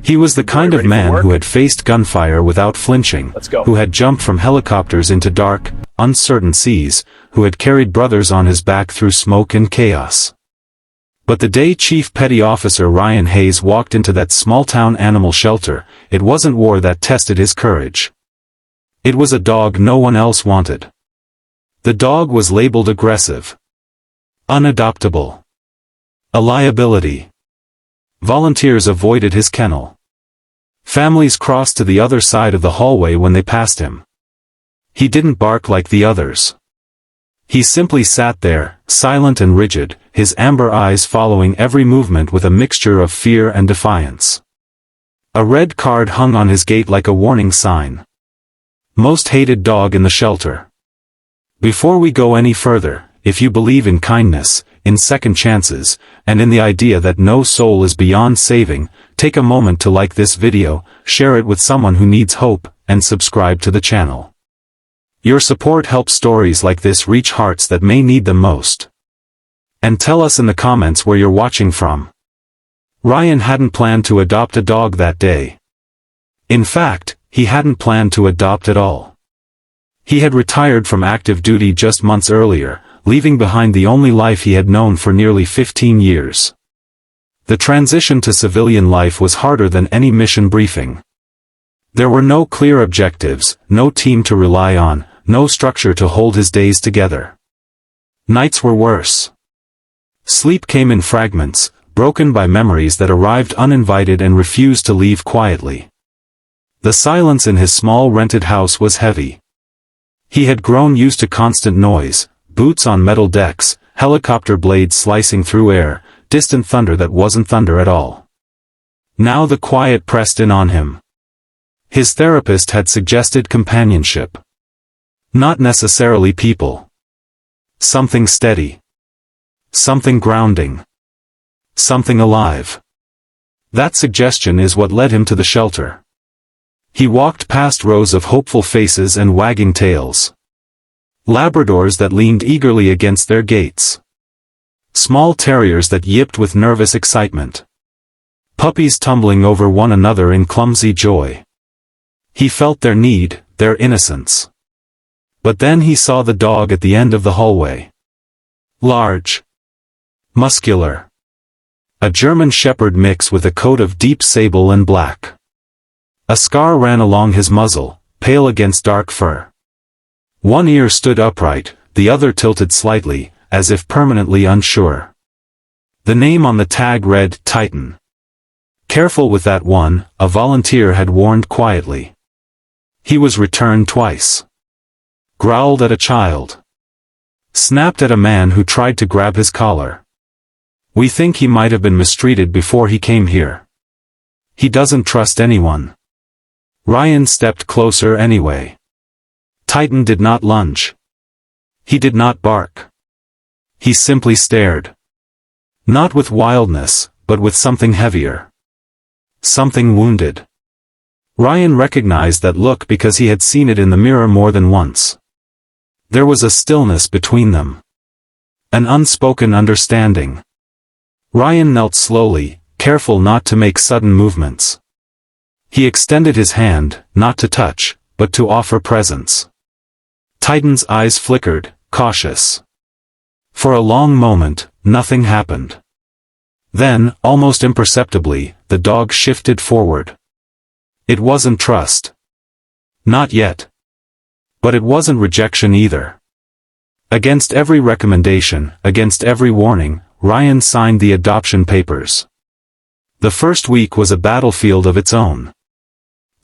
He was the kind of man who had faced gunfire without flinching, who had jumped from helicopters into dark, uncertain seas, who had carried brothers on his back through smoke and chaos. But the day Chief Petty Officer Ryan Hayes walked into that small-town animal shelter, it wasn't war that tested his courage. It was a dog no one else wanted. The dog was labeled aggressive, unadoptable, a liability. Volunteers avoided his kennel. Families crossed to the other side of the hallway when they passed him. He didn't bark like the others. He simply sat there, silent and rigid, his amber eyes following every movement with a mixture of fear and defiance. A red card hung on his gate like a warning sign. Most hated dog in the shelter. Before we go any further, if you believe in kindness, in second chances, and in the idea that no soul is beyond saving, take a moment to like this video, share it with someone who needs hope, and subscribe to the channel. Your support helps stories like this reach hearts that may need them most. And tell us in the comments where you're watching from. Ryan hadn't planned to adopt a dog that day. In fact, he hadn't planned to adopt at all. He had retired from active duty just months earlier, leaving behind the only life he had known for nearly 15 years. The transition to civilian life was harder than any mission briefing. There were no clear objectives, no team to rely on, no structure to hold his days together. Nights were worse. Sleep came in fragments, broken by memories that arrived uninvited and refused to leave quietly. The silence in his small rented house was heavy. He had grown used to constant noise, boots on metal decks, helicopter blades slicing through air, distant thunder that wasn't thunder at all. Now the quiet pressed in on him. His therapist had suggested companionship. Not necessarily people. Something steady. Something grounding. Something alive. That suggestion is what led him to the shelter. He walked past rows of hopeful faces and wagging tails. Labradors that leaned eagerly against their gates. Small terriers that yipped with nervous excitement. Puppies tumbling over one another in clumsy joy. He felt their need, their innocence. But then he saw the dog at the end of the hallway. Large. Muscular. A German Shepherd mix with a coat of deep sable and black. A scar ran along his muzzle, pale against dark fur. One ear stood upright, the other tilted slightly, as if permanently unsure. The name on the tag read Titan. Careful with that one, a volunteer had warned quietly. He was returned twice. Growled at a child. Snapped at a man who tried to grab his collar. We think he might have been mistreated before he came here. He doesn't trust anyone. Ryan stepped closer anyway. Titan did not lunge. He did not bark. He simply stared. Not with wildness, but with something heavier. Something wounded. Ryan recognized that look because he had seen it in the mirror more than once. There was a stillness between them. An unspoken understanding. Ryan knelt slowly, careful not to make sudden movements. He extended his hand, not to touch, but to offer presence. Titan's eyes flickered, cautious. For a long moment, nothing happened. Then, almost imperceptibly, the dog shifted forward. It wasn't trust. Not yet. But it wasn't rejection either. Against every recommendation, against every warning, Ryan signed the adoption papers. The first week was a battlefield of its own.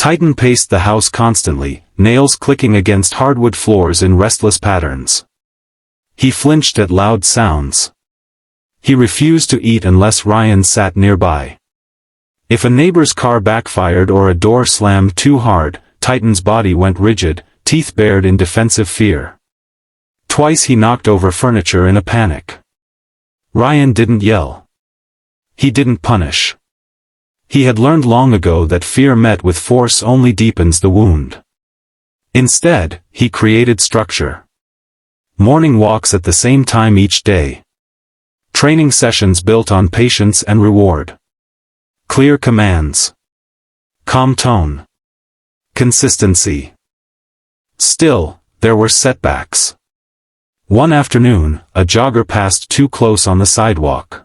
Titan paced the house constantly, nails clicking against hardwood floors in restless patterns. He flinched at loud sounds. He refused to eat unless Ryan sat nearby. If a neighbor's car backfired or a door slammed too hard, Titan's body went rigid, teeth bared in defensive fear. Twice he knocked over furniture in a panic. Ryan didn't yell. He didn't punish. He had learned long ago that fear met with force only deepens the wound. Instead, he created structure. Morning walks at the same time each day. Training sessions built on patience and reward. Clear commands. Calm tone. Consistency. Still, there were setbacks. One afternoon, a jogger passed too close on the sidewalk.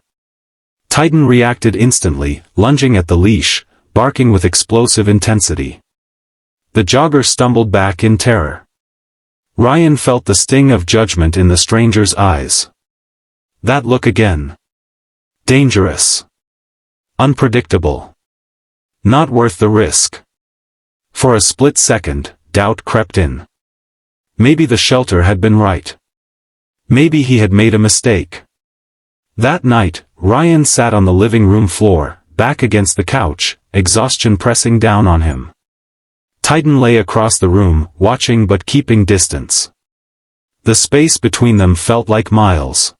Titan reacted instantly, lunging at the leash, barking with explosive intensity. The jogger stumbled back in terror. Ryan felt the sting of judgment in the stranger's eyes. That look again. Dangerous. Unpredictable. Not worth the risk. For a split second, doubt crept in. Maybe the shelter had been right. Maybe he had made a mistake. That night, Ryan sat on the living room floor, back against the couch, exhaustion pressing down on him. Titan lay across the room, watching but keeping distance. The space between them felt like miles.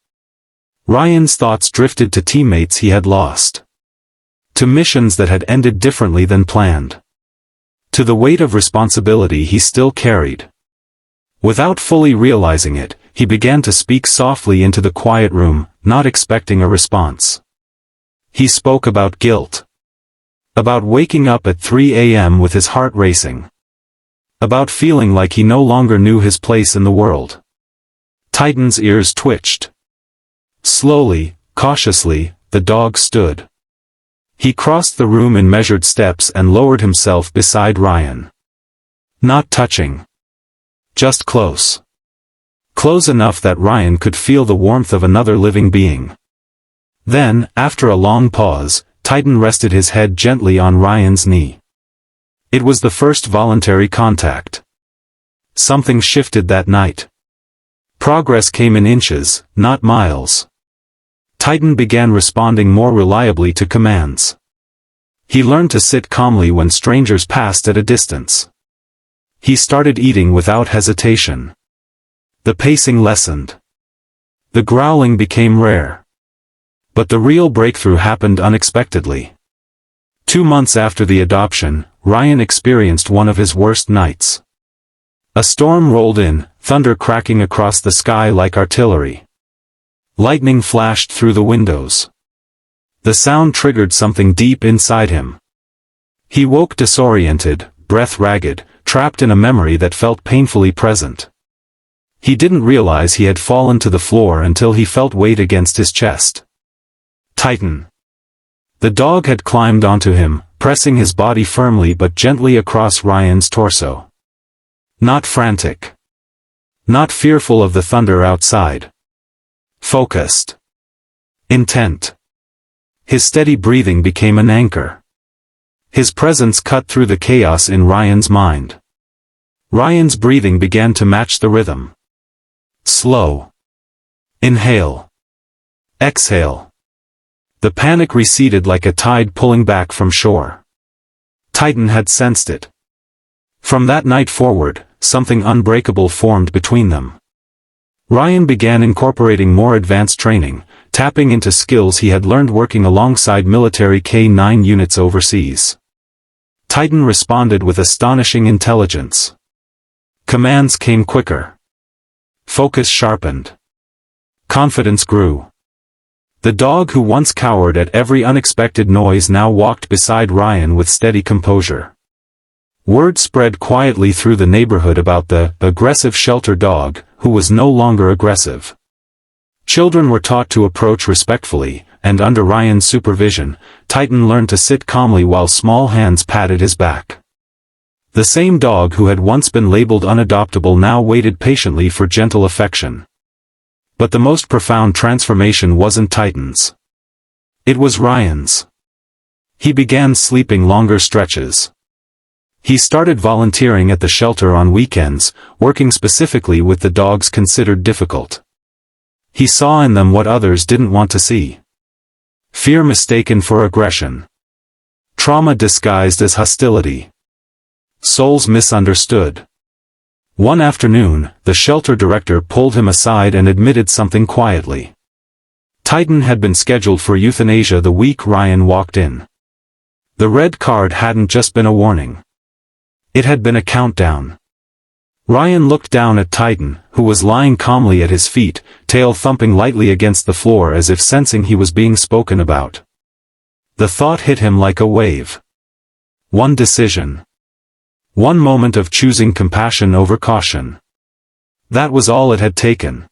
Ryan's thoughts drifted to teammates he had lost. To missions that had ended differently than planned. To the weight of responsibility he still carried. Without fully realizing it, he began to speak softly into the quiet room, not expecting a response. He spoke about guilt. About waking up at 3 a.m. with his heart racing. About feeling like he no longer knew his place in the world. Titan's ears twitched. Slowly, cautiously, the dog stood. He crossed the room in measured steps and lowered himself beside Ryan. Not touching. Just close. Close enough that Ryan could feel the warmth of another living being. Then, after a long pause, Titan rested his head gently on Ryan's knee. It was the first voluntary contact. Something shifted that night. Progress came in inches, not miles. Titan began responding more reliably to commands. He learned to sit calmly when strangers passed at a distance. He started eating without hesitation. The pacing lessened. The growling became rare. But the real breakthrough happened unexpectedly. 2 months after the adoption, Ryan experienced one of his worst nights. A storm rolled in, thunder cracking across the sky like artillery. Lightning flashed through the windows. The sound triggered something deep inside him. He woke disoriented, breath ragged, trapped in a memory that felt painfully present. He didn't realize he had fallen to the floor until he felt weight against his chest. Titan. The dog had climbed onto him, pressing his body firmly but gently across Ryan's torso. Not frantic. Not fearful of the thunder outside. Focused. Intent. His steady breathing became an anchor. His presence cut through the chaos in Ryan's mind. Ryan's breathing began to match the rhythm. Slow. Inhale. Exhale. The panic receded like a tide pulling back from shore. Titan had sensed it. From that night forward, something unbreakable formed between them. Ryan began incorporating more advanced training, tapping into skills he had learned working alongside military K-9 units overseas. Titan responded with astonishing intelligence. Commands came quicker. Focus sharpened. Confidence grew. The dog who once cowered at every unexpected noise now walked beside Ryan with steady composure. Word spread quietly through the neighborhood about the aggressive shelter dog, who was no longer aggressive. Children were taught to approach respectfully, and under Ryan's supervision, Titan learned to sit calmly while small hands patted his back. The same dog who had once been labeled unadoptable now waited patiently for gentle affection. But the most profound transformation wasn't Titan's. It was Ryan's. He began sleeping longer stretches. He started volunteering at the shelter on weekends, working specifically with the dogs considered difficult. He saw in them what others didn't want to see. Fear mistaken for aggression. Trauma disguised as hostility. Souls misunderstood. One afternoon, the shelter director pulled him aside and admitted something quietly. Titan had been scheduled for euthanasia the week Ryan walked in. The red card hadn't just been a warning. It had been a countdown. Ryan looked down at Titan, who was lying calmly at his feet, tail thumping lightly against the floor as if sensing he was being spoken about. The thought hit him like a wave. One decision. One moment of choosing compassion over caution. That was all it had taken.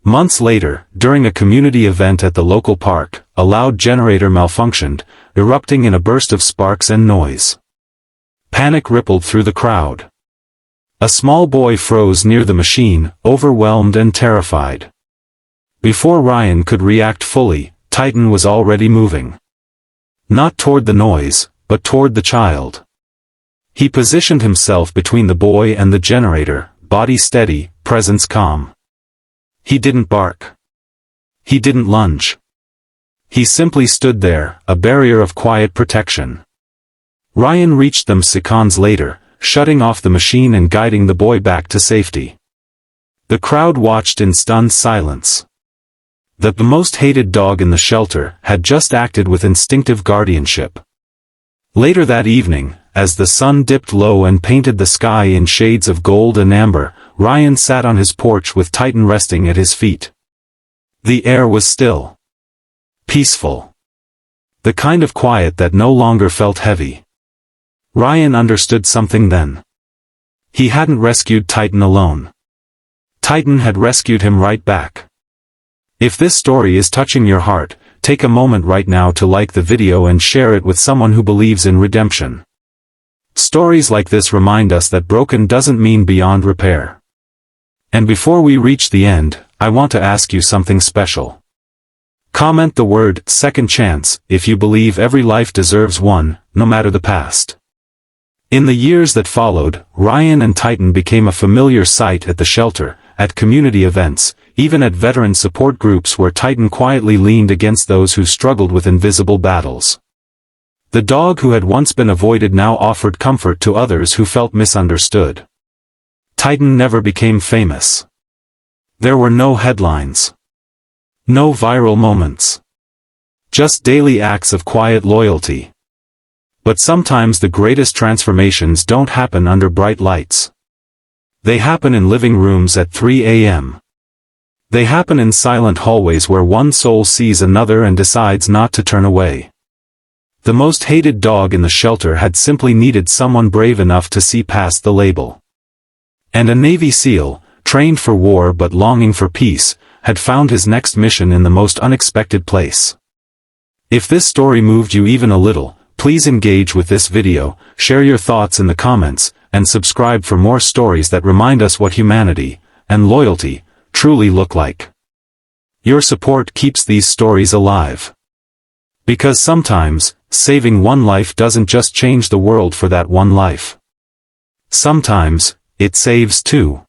Months later, during a community event at the local park, a loud generator malfunctioned, erupting in a burst of sparks and noise. Panic rippled through the crowd. A small boy froze near the machine, overwhelmed and terrified. Before Ryan could react fully, Titan was already moving. Not toward the noise, but toward the child. He positioned himself between the boy and the generator, body steady, presence calm. He didn't bark. He didn't lunge. He simply stood there, a barrier of quiet protection. Ryan reached them seconds later, shutting off the machine and guiding the boy back to safety. The crowd watched in stunned silence. The most hated dog in the shelter had just acted with instinctive guardianship. Later that evening, as the sun dipped low and painted the sky in shades of gold and amber, Ryan sat on his porch with Titan resting at his feet. The air was still. Peaceful. The kind of quiet that no longer felt heavy. Ryan understood something then. He hadn't rescued Titan alone. Titan had rescued him right back. If this story is touching your heart, take a moment right now to like the video and share it with someone who believes in redemption. Stories like this remind us that broken doesn't mean beyond repair. And before we reach the end, I want to ask you something special. Comment the word "second chance" if you believe every life deserves one, no matter the past. In the years that followed, Ryan and Titan became a familiar sight at the shelter, at community events, even at veteran support groups where Titan quietly leaned against those who struggled with invisible battles. The dog who had once been avoided now offered comfort to others who felt misunderstood. Titan never became famous. There were no headlines. No viral moments. Just daily acts of quiet loyalty. But sometimes the greatest transformations don't happen under bright lights. They happen in living rooms at 3 a.m. They happen in silent hallways where one soul sees another and decides not to turn away. The most hated dog in the shelter had simply needed someone brave enough to see past the label. And a Navy SEAL, trained for war but longing for peace, had found his next mission in the most unexpected place. If this story moved you even a little, please engage with this video, share your thoughts in the comments, and subscribe for more stories that remind us what humanity, and loyalty, truly look like. Your support keeps these stories alive. Because sometimes, saving one life doesn't just change the world for that one life. Sometimes, it saves two.